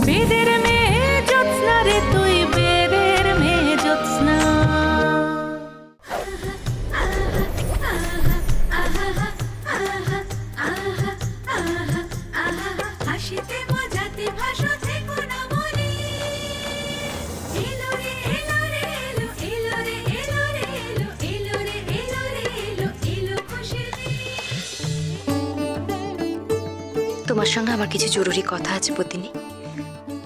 বেদের মেয়ে জ্যোৎস্না রে তুই, বেদের মেয়ে জ্যোৎস্না। হাসিতে মজাতে ভাষাতে কোনা মনি, এলো রে এলো রে এলো, এলো রে এলো রে এলো, এলো রে এলো রে এলো, এলো খুশির দিন। তোমার সঙ্গে আমার কিছু জরুরি কথা আছে পত্নী।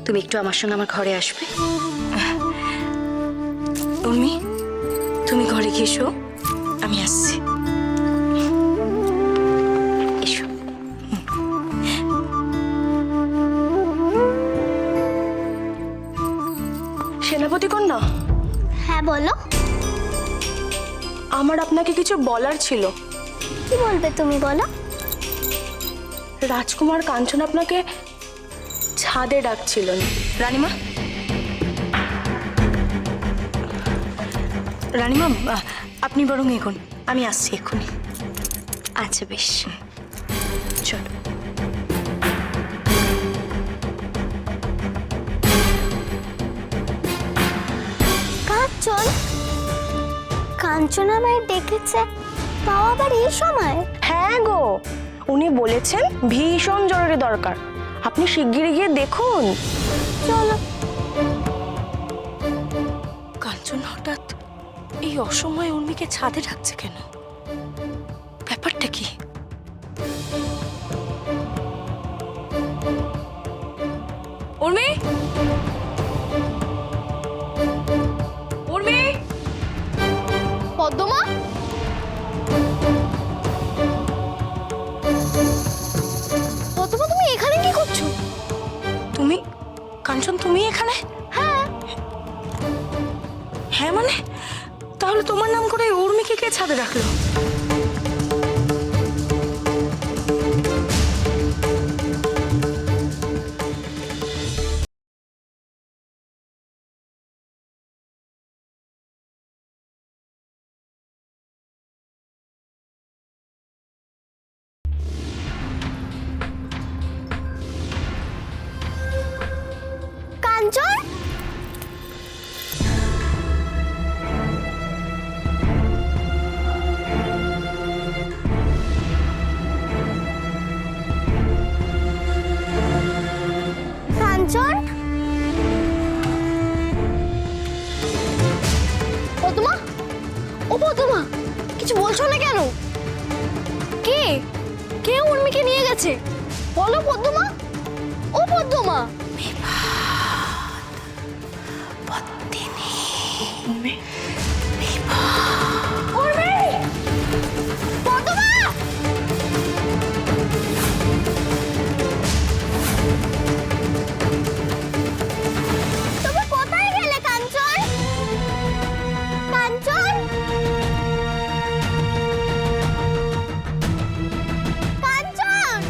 তুমি একটু আমার সঙ্গে আমার ঘরে আসবে। উর্মি, তুমি ঘরে গিয়ে এসো, আমি আসছি। এসো। সেনাপতি কন্যা, হ্যাঁ বলো, আমার আপনাকে কিছু বলার ছিল। কি বলবে তুমি বলো। রাজকুমার কাঞ্চন আপনাকে ছাদে ডাকছিলেন। রানীমা, রানীমা, আপনি বরং এগোন, আমি আসছি এক্ষুনি। আচ্ছা বেশ, চলো। কাঞ্চন, কাঞ্চন আমায় ডেকেছে, তাও আবার এই সময়? হ্যাঁ গো, উনি বলেছেন ভীষণ জরুরি দরকার, আপনি শিগগিরই গিয়ে দেখুন। চলো। কাঞ্চন হঠাৎ এই অসময়ে উর্মিকে ছাদে ডাকছে কেন? ব্যাপারটা কি? উর্মি, উর্মি, পদ্মমা, পদ্মমা তুমি এখানে কি করছো? তুমি কাঞ্চন, তুমি এখানে? হ্যাঁ। হ্যাঁ মানে, তাহলে তোমার নাম করে উর্মিকে কে ছাদে রাখলো? কাঞ্চন, কাঞ্চন, পদ্মমা, ও পদ্মমা, কিছু বলছো না কেন? কে কে উর্মিকে নিয়ে গেছে বলো পদ্মমা, ও পদ্মমা। উর্মি, পদ্মমা, তুমি কোথায় গেলে কাঞ্চন? কাঞ্চন, কাঞ্চন,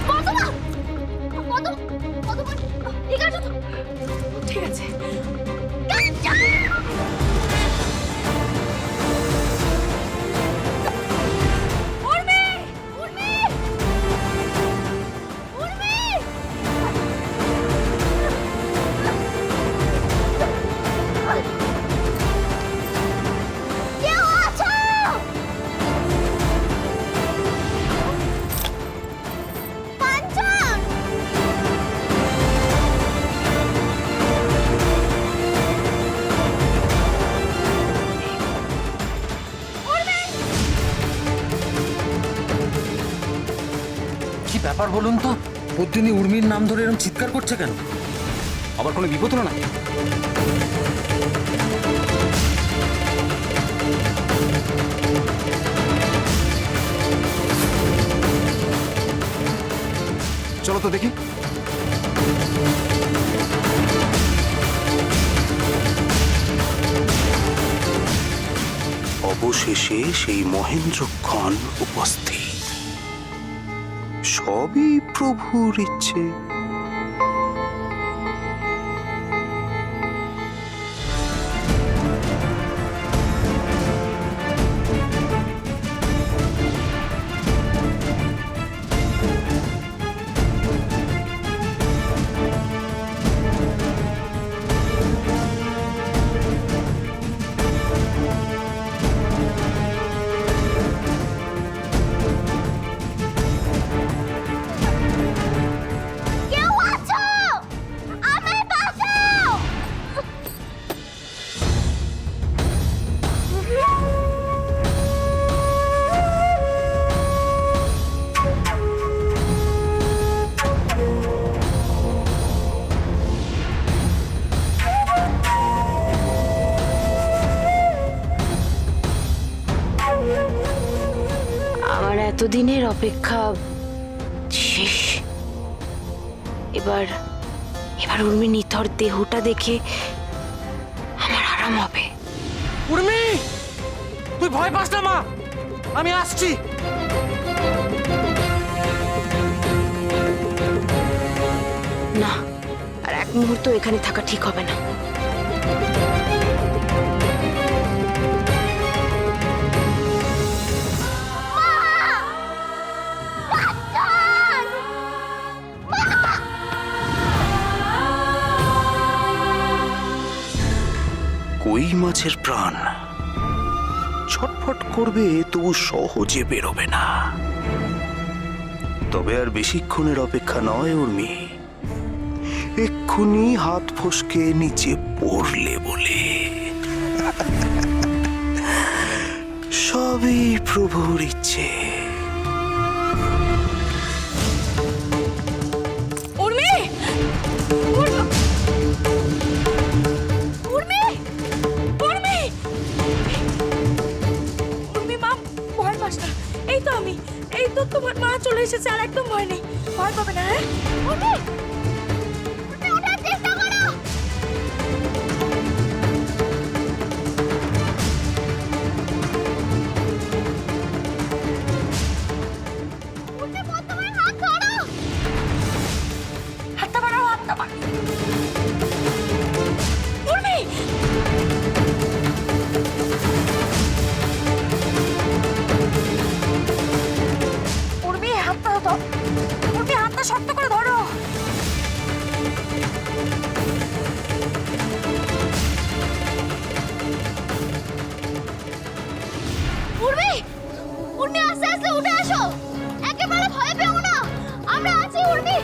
পদ্মমা, পদ্মমা, ঠিক আছে তো? ঠিক আছে। কাঞ্চন, উর্মি, উর্মি, উর্মি, কেউ আছো? কাঞ্চন, কি ব্যাপার বলুন তো? পদ্মিনী উর্মির নাম ধরে এরকম চিৎকার করছে কেন? আবার কোনো বিপদ হলো নাকি? চলো তো দেখি। অবশেষে সেই মহেন্দ্রক্ষণ উপস্থিত। সবই প্রভুর ইচ্ছে। কেউ আছো? আমায় বাঁচাও! আমার এতদিনের অপেক্ষা শেষ। এবার এবার উর্মি নিথর দেহটা দেখে আমার আরাম হবে। উর্মি, তুই ভয় পাস না মা, আমি আসছি। না, আর এক মুহূর্ত এখানে থাকা ঠিক হবে না। কই মাছের প্রাণ ছটফট করবে, তবু সহজে বেরোবে না। তবে আর বেশিক্ষণের অপেক্ষা নয় উর্মি, এক্ষুনি হাত ফসকে নিচে পড়লে বলে। সবই প্রভুর ইচ্ছে। উর্মি! উর্মি! উর্মি! উর্মি মা, ভয় পাস না। এই তো আমি, এই তো তোমার মা চলে এসেছে, আর একদম ভয় নেই। ভয় পাবে না, হ্যাঁ? উর্মি! উর্মি, ওঠার চেষ্টা করো! উর্মি, প্রথমে হাত ধরো! হাতটা বাড়াও, হাতটা বাড়াও। উর্মি! উর্মি, হাতটা ধরো। উর্মি, হাতটা শক্ত করে ধরো। উর্মি! উর্মি, আস্তে আস্তে উঠে আসো! একেবারে ভয় পেও না! আমরা আছি, উর্মি!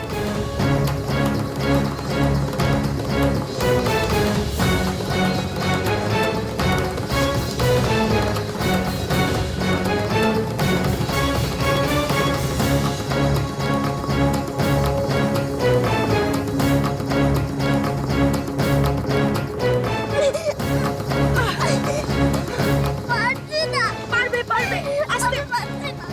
পারছি না! পারবে, পারবে। আস্তে। পারছি না!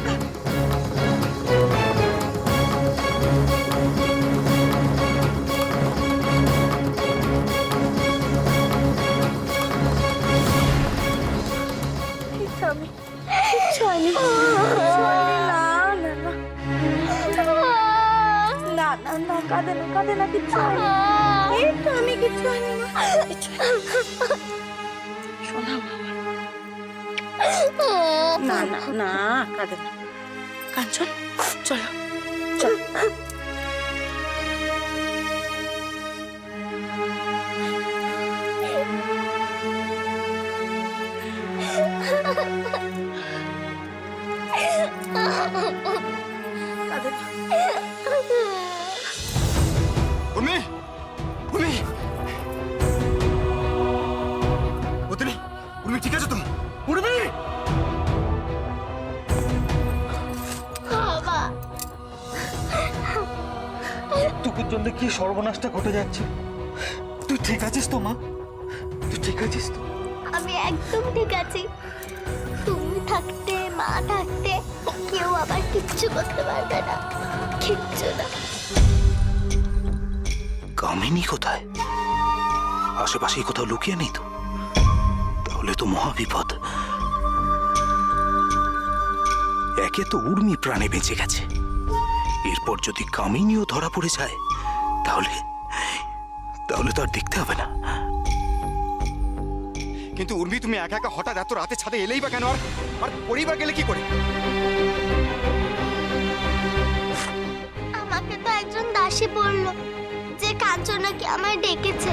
কিচ্ছু আমি, কিচ্ছু আমি, কিচ্ছু আমি। না, না, না। না, না, না, কাঁদে না, কাঁদে না, কিচ্ছু হয়নি। এই তো আমি, কিচ্ছু হয়নি মা, কিচ্ছু হয়নি। শোনা বাবা। না, না, না, কাঁদে না। কাঞ্চন, চলো, চলো। কাঁদে না। উর্মি! উর্মি! উর্মি! উর্মি, ঠিক আছে তো? উর্মি! বাবা! টুকুর জন্য কি সর্বনাশটা ঘটে যাচ্ছে? তুই ঠিক আছিস তো মা? তুই ঠিক আছিস তো? আমি একদম ঠিক আছি। তুমি থাকতে, মা থাকতে, কেউ আবার কিচ্ছু করতে পারবে না। কিচ্ছু না। কামিনী কোথায়? আশেপাশে কোথাও লুকিয়ে নেই তো? তাহলে তো মহাবিপদ। একে তো উর্মি প্রাণে বেঁচে গেছে, এর এরপর যদি কামিনীও ধরা পড়ে যায় তাহলে তাহলে তো আর দেখতে হবে না। কিন্তু উর্মি, তুমি একা একা হঠাৎ এত রাতে ছাদে এলেই বা কেন? আর পরিবার গেলে কি করে? আমাকে তো একজন দাসী বলল যে কাঞ্চনাকে আমায় ডেকেছে।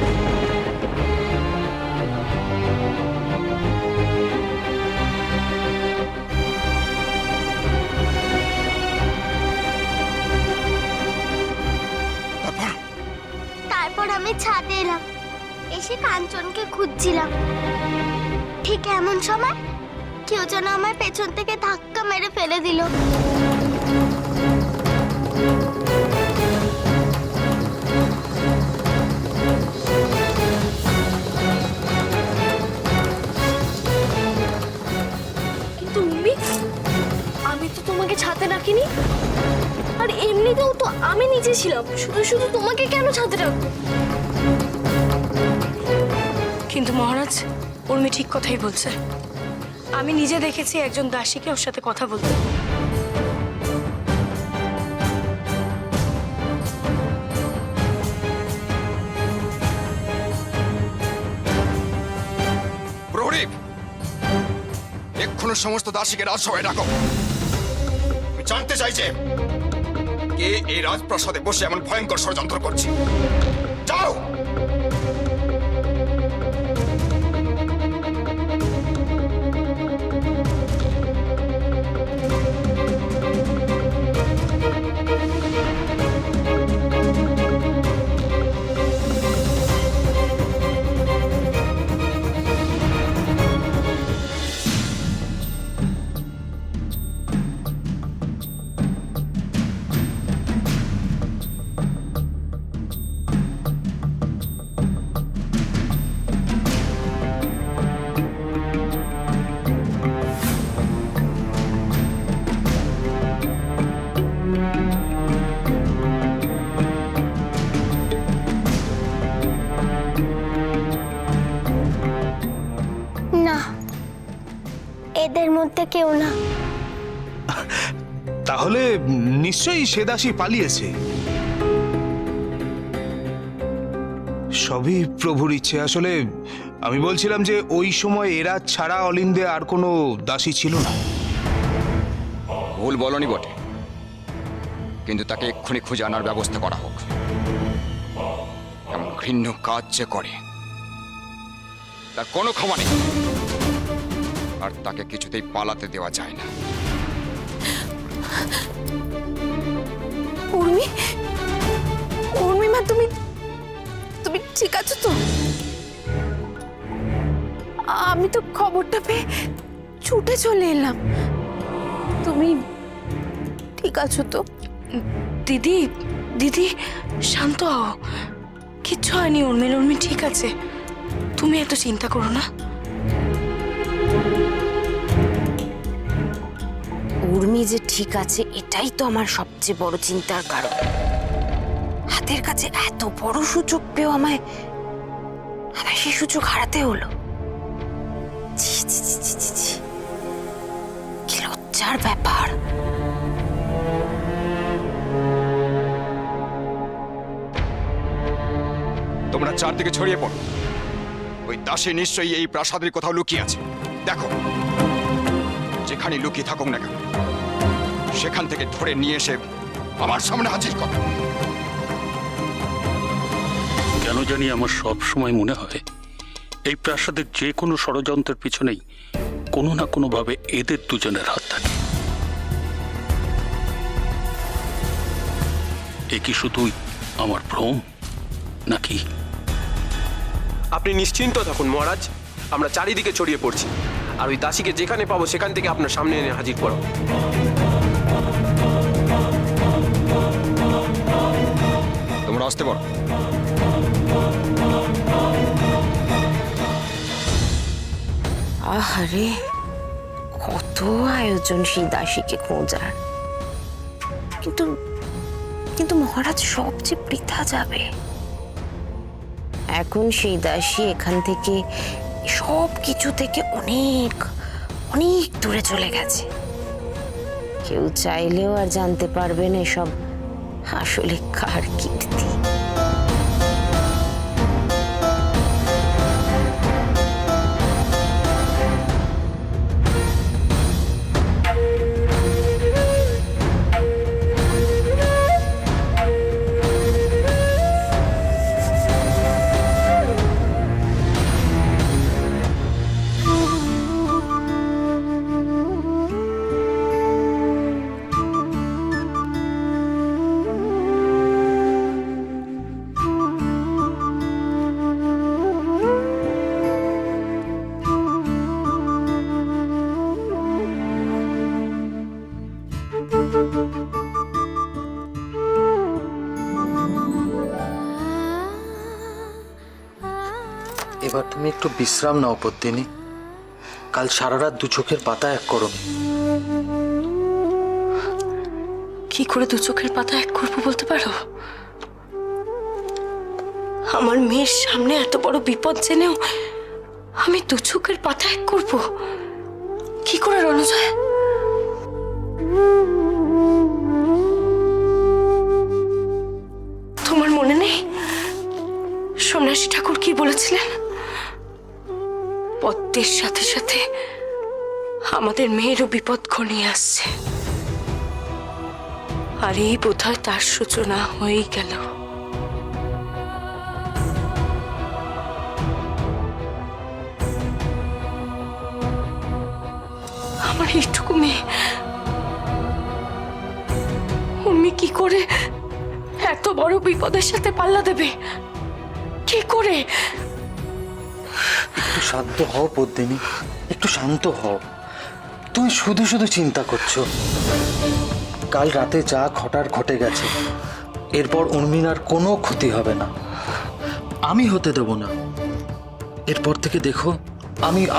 তারপর আমি ছাদে এলাম, এসে কাঞ্চনকে খুঁজছিলাম। ঠিক এমন সময় কেউ যেন আমার পেছন থেকে ধাক্কা মেরে ফেলে দিল। কিন্তু উর্মি, আমি তো তোমাকে ছাদে রাখিনি। আর এমনিতেও তো আমি নিচে ছিলাম, শুধু শুধু তোমাকে কেন ছাদে রাখবো? কিন্তু মহারাজ, উর্মি ঠিক কথাই বলছে। আমি নিজে দেখেছি একজন দাসীকে ওর সাথে কথা বলতে। প্রহরী, এক্ষুনি সমস্ত দাসীকে রাজসভায় ডাকো। আমি জানতে চাই যে কে এই রাজপ্রাসাদে বসে এমন ভয়ঙ্কর ষড়যন্ত্র করছে। যাও। না, এদের মধ্যে কেউ না। তাহলে নিশ্চয়ই সে দাসী পালিয়েছে। সবই প্রভুর ইচ্ছে। আসলে আমি বলছিলাম যে ওই সময় এরা ছাড়া অলিন্দে আর কোনো দাসী ছিল না। ভুল বলনি বটে, কিন্তু তাকে এক্ষুনি খুঁজে আনার ব্যবস্থা করা হোক। এমন ঘৃণ্য কাজ যে করে তার কোনো ক্ষমা নেই, আর তাকে কিছুতেই পালাতে দেওয়া যায় না। উর্মি, উর্মি মা, তুমি তুমি ঠিক আছো তো? আমি তো খবরটা পেয়ে ছুটে চলে এলাম। তুমি ঠিক আছো তো? দিদি, দিদি শান্ত হও, কিচ্ছু হয়নি উর্মির। উর্মি ঠিক আছে, তুমি এত চিন্তা করো না। উর্মি যে ঠিক আছে এটাই তো আমার সবচেয়ে বড় চিন্তার কারণ। হাতের কাছে এত বড় সুযোগ পেয়েও আমায় সেই সুযোগ হারাতে হলো। ছি, ছি, ছি, ছি, ছি, ছি। কি লজ্জার ব্যাপার। তোমরা চারদিকে ছড়িয়ে পড়ো। ওই দাসী নিশ্চয়ই এই প্রাসাদের কোথাও লুকিয়ে আছে। দেখো, যেখানে লুকিয়ে থাকুক না কেন, সেখান থেকে ধরে নিয়ে এসে আমার সামনে হাজির কর। কেন জানি আমার সব সময় মনে হয় এই প্রাসাদের যে কোনো ষড়যন্ত্রের পিছনেই কোনো না কোনো ভাবে এদের দুজনের হাত থাকে। এ কি শুধুই আমার ভ্রম নাকি? আপনি নিশ্চিন্ত থাকুন মহারাজ, আমরা চারিদিকে ছড়িয়ে পড়ছি, আর ওই দাসীকে যেখানে পাবো সেখান থেকে আপনার সামনে এনে হাজির করো। তোমরা আসতে পারো। আহারে, কত আয়োজন সেই দাসীকে খোঁজার। কিন্তু কিন্তু মহারাজ সবচেয়ে বৃথা যাবে। এখন সেই দাসী এখান থেকে সব কিছু থেকে অনেক অনেক দূরে চলে গেছে। কেউ চাইলেও আর জানতে পারবে না এসব আসলে কার কীর্তি। এবার তুমি একটু বিশ্রাম নাও পদ্মিনী। কাল সারা রাত দু চোখের পাতা এক করো। কি করে দু চোখের পাতা এক করবো বলতে পারো? আমার মেয়ের সামনে এত বড় বিপদ জেনেও আমি দু চোখের পাতা এক করবো কি করে রণজয়? তোমার মনে নেই সন্ন্যাসী ঠাকুর কি বলেছিলেন? পদ্মের সাথে সাথে আমাদের মেয়েরও বিপদ ঘনিয়ে আসছে, আর এই বোধহয় তার সূচনা হয়েই গেল। আমার এইটুকু মেয়ে উর্মি কি করে এত বড় বিপদের সাথে পাল্লা দেবে? কি করে? একটু শান্ত হও পদ্মিনী, একটু শান্ত হও। তুমি শুধু শুধু চিন্তা করছো। কাল রাতে যা ঘটার ঘটে গেছে, এরপর উর্মির কোনো ক্ষতি হবে না, আমি হতে দেব না। এরপর থেকে দেখো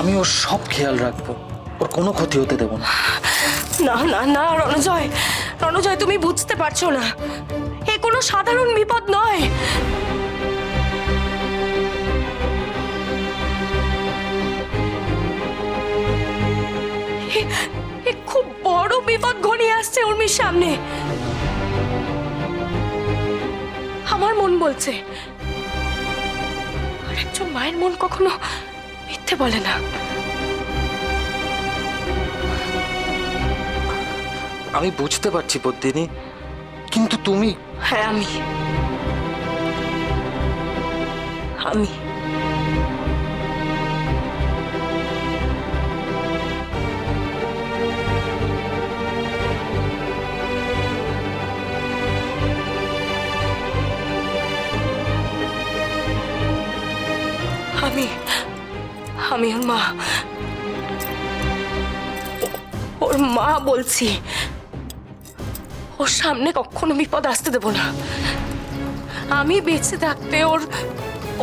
আমি ওর সব খেয়াল রাখবো, ওর কোনো ক্ষতি হতে দেব না। না না না রণজয়, রণজয় তুমি বুঝতে পারছো না, এ কোনো সাধারণ বিপদ নয়। এ খুব বড় বিপদ ঘনিয়ে আসছে উর্মির সামনে। আমার মন বলছে, আর একজন মায়ের মন কখনো মিথ্যে বলে না। আমি বুঝতে পারছি পদ্মিনী, কিন্তু তুমি। হ্যাঁ আমি আমি ওর মা, ওর মা বলছি। ওর সামনে কখনো বিপদ আসতে দেব না। আমি বেঁচে থাকতে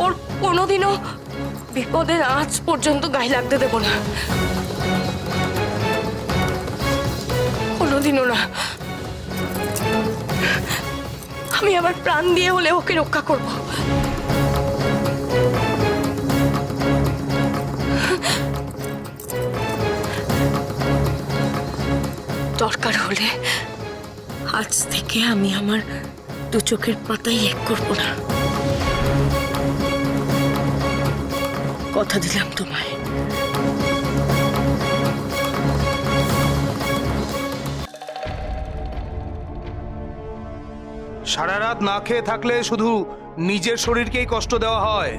ওর কোনোদিনও বিপদের আঁচ পর্যন্ত গায়ে লাগতে দেব না, কোনোদিনও না। আমি আমার প্রাণ দিয়ে হলে ওকে রক্ষা করব। দরকার হলে আজ থেকে আমি আমার দু চোখের পাতাই এক করব না, কথা দিলাম তোমায়। সারা রাত না খেয়ে থাকলে শুধু নিজের শরীরকেই কষ্ট দেওয়া হয়,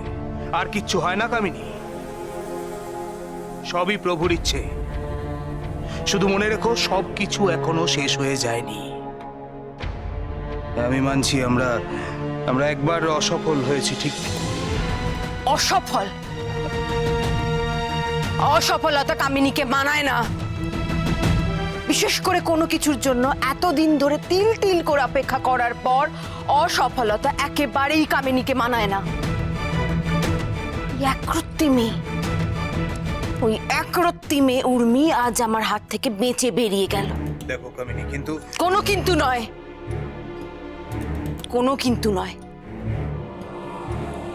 আর কিচ্ছু হয় না কামিনী। সবই প্রভুর ইচ্ছে। শুধু মনে রেখো, সবকিছু এখনো শেষ হয়ে যায়নি। আমি মানছি আমরা একবার অসফল হয়েছি, ঠিক। অসফল? অসফলতা কামিনীকে মানায় না। বিশেষ করে কোনো কিছুর জন্য এতদিন ধরে তিল তিল করে অপেক্ষা করার পর অসফলতা একেবারেই কামিনীকে মানায় না। ওই একরত্তি মেয়ে উর্মি আজ আমার হাত থেকে বেঁচে বেরিয়ে গেল। দেখো কামিনী, কিন্তু কোনো কিন্তু নয়, কোনো কিন্তু নয়।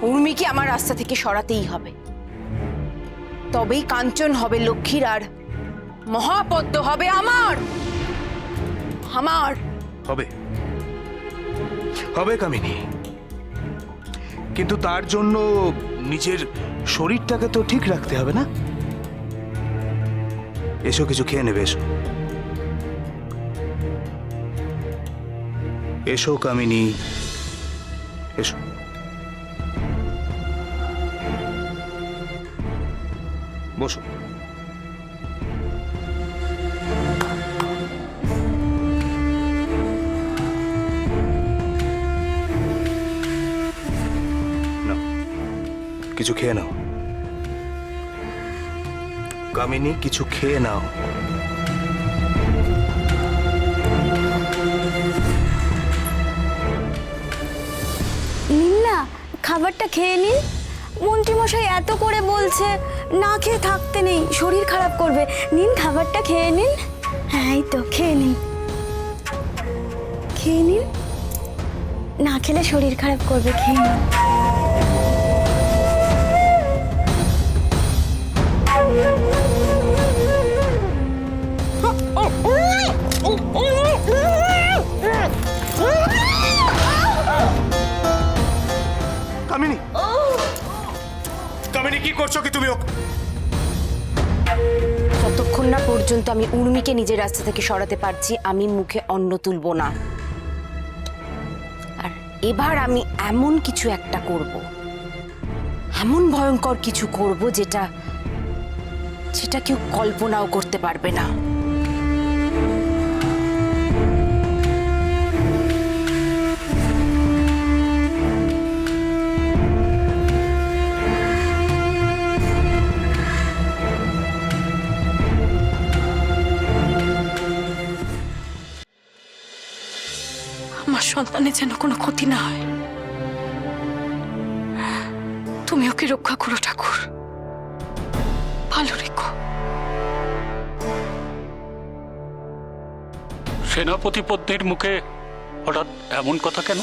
উর্মিকে আমার রাস্তা থেকে সরাতেই হবে, তবেই কাঞ্চন হবে লক্ষ্মীর, আর মহাপদ্ম হবে আমার। আমার হবে, হবে কামিনী, কিন্তু তার জন্য নিজের শরীরটাকে তো ঠিক রাখতে হবে না? এসো, কিছু খেয়ে নেবে। এসো এসো কামিনী, এসো। বসো। নাও, কিছু খেয়ে নাও কামিনী, কিছু খেয়ে নাও। নিন না, খাবারটা খেয়ে নিন। মন্ত্রীমশাই এত করে বলছে না খেয়ে থাকতে নেই, শরীর খারাপ করবে। নিন, খাবারটা খেয়ে নিন। হ্যাঁ, এই তো খেয়ে নিন, খেয়ে নিন। না খেলে শরীর খারাপ করবে, খেয়ে নিন। কামিনী, কামিনী, কি করছো কি তুমি? যতক্ষণ না পর্যন্ত আমি উর্মিকে নিজের রাস্তা থেকে সরাতে পারছি, আমি মুখে অন্ন তুলব না। আর এবার আমি এমন কিছু একটা করব, এমন ভয়ঙ্কর কিছু করব যেটা যেটা কেউ কল্পনাও করতে পারবে না। আমার সন্তানের যেন কোনো ক্ষতি না হয়, তুমি ওকে রক্ষা করো ঠাকুর, ভালো রেখো। সেনাপতি পত্নীর মুখে হঠাৎ এমন কথা কেন?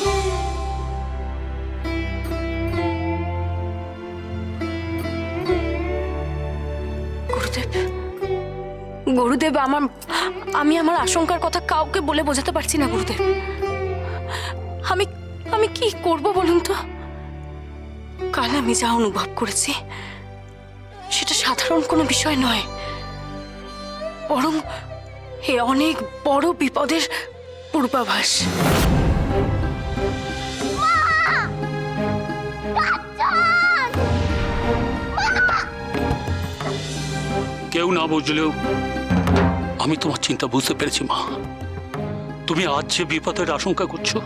গুরুদেব, গুরুদেব, আমি আমার আশঙ্কার কথা কাউকে বলে বোঝাতে পারছি না গুরুদেব। আমি কি করব বলুন তো? কাল আমি যা অনুভব করেছি সেটা সাধারণ কোনো বিষয় নয়, বরং এ অনেক বড় বিপদের পূর্বাভাস। কেউ না বুঝলেও আমি তোমার চিন্তা বুঝতে পেরেছি মা। তুমি আজ যে বিপদের আশঙ্কা করছো,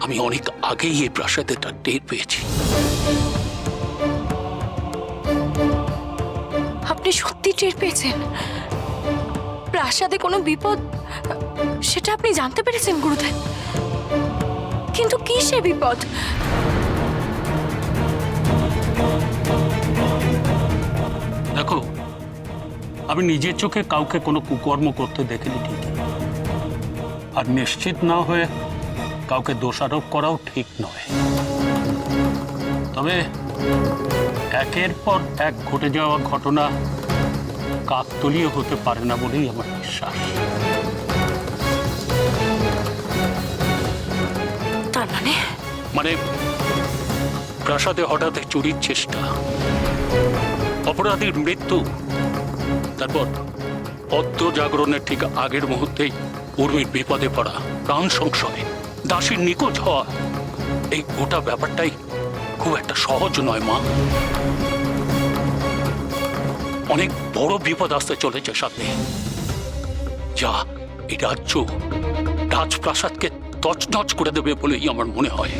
আমি অনেক আগেই এই প্রাসাদেটা টের পেয়েছি। আপনি সত্যি টের পেয়েছেন? প্রাসাদে কোনো বিপদ, সেটা আপনি জানতে পেরেছেন গুরুদেব? কিন্তু কি সে বিপদ? দেখো, আমি নিজের চোখে কাউকে কোনো কুকর্ম করতে দেখিনি ঠিক, আর নিশ্চিত না হয়ে কাউকে দোষারোপ করাও ঠিক নয়। তবে একের পর এক ঘটে যাওয়া ঘটনা কাকতালীয় হতে পারে না বলেই আমার বিশ্বাস। তার মানে প্রাসাদে হঠাৎ চুরির চেষ্টা, অপরাধীর মৃত্যু, তারপর পদ্ম জাগরণের ঠিক আগের মুহূর্তেই উর্মির বিপদে পড়া, প্রাণ সংশয়, দাসীর নিখোঁজ হওয়া, এই গোটা ব্যাপারটাই খুব একটা সহজ নয় মা। অনেক বড় বিপদ আসতে চলেছে সামনে, যা এই রাজ্য, রাজপ্রাসাদকে তছনছ করে দেবে বলেই আমার মনে হয়।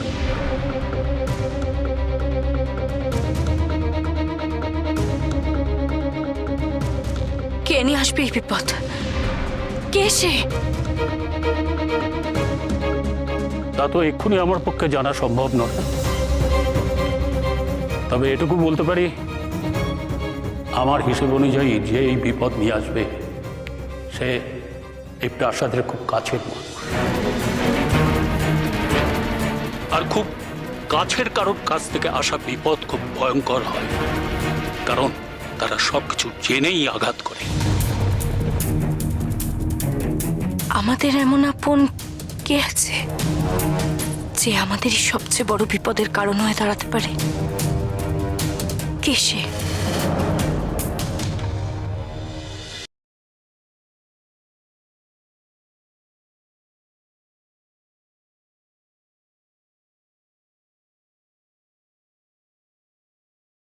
কে নিয়ে আসবে এই বিপদ? কে সে? তা তো এক্ষুনি আমার পক্ষে জানা সম্ভব নয়, তবে এটুকু বলতে পারি, আমার হিসেব অনুযায়ী যে এই বিপদ নিয়ে আসবে সে এই প্রাসাদের খুব কাছের মানুষ, আর খুব কাছের কারোর কাছ থেকে আসা বিপদ খুব ভয়ঙ্কর হয়, কারণ তারা সবকিছু জেনেই আঘাত করে। আমাদের এমন আপন কে আছে যে আমাদেরই সবচেয়ে বড় বিপদের কারণ হয়ে দাঁড়াতে পারে? কে সে?